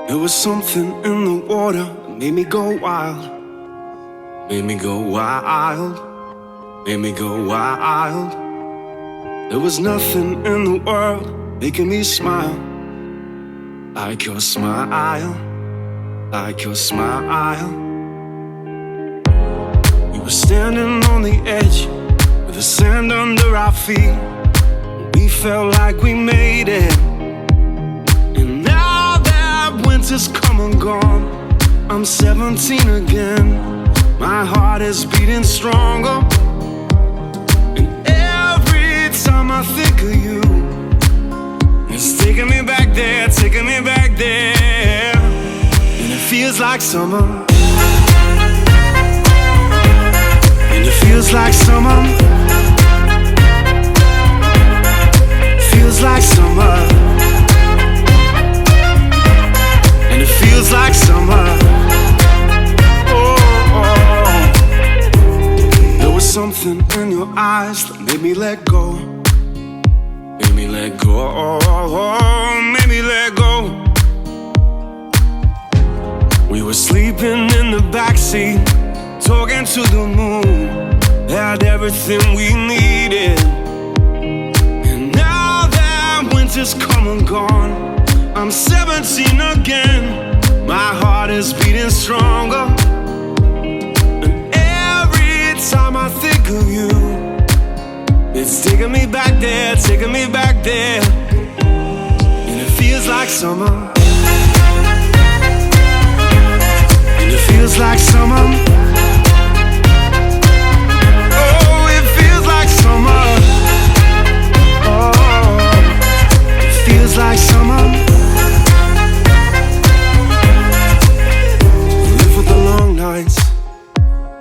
There was something in the water that made me go wild. Made me go wild. Made me go wild. There was nothing in the world making me smile like your smile, like your smile. We were standing on the edge with the sand under our feet. We felt like we made it. And now that winter's come and gone, I'm 17 again. My heart is beating stronger. And every time I think of you, it's taking me back there, taking me back there. And it feels like summer. And it feels like summer. Feels like summer. And it feels like summer. Oh, oh. There was something in your eyes that made me let go. Made me let go, made me let go. We were sleeping in the backseat, talking to the moon. Had everything we needed. And now that winter's come and gone, I'm 17 again. My heart is beating stronger. And every time I think of you, it's taking me back there, taking me back there. And it feels like summer. And it feels like summer. Oh, it feels like summer. Oh, it feels like summer. Live for the long nights,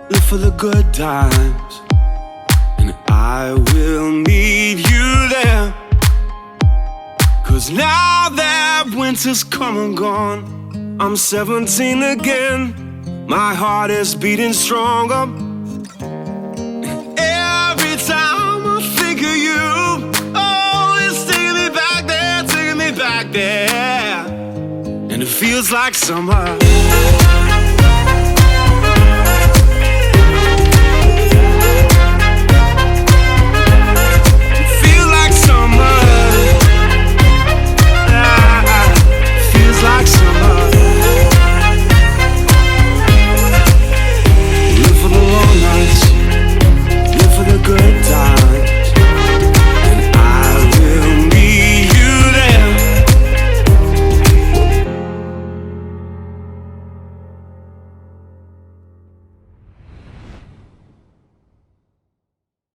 live for the good times. I will meet you there. 'Cause now that winter's come and gone, I'm 17 again. My heart is beating stronger. And every time I think of you, oh, it's taking me back there, taking me back there. And it feels like summer.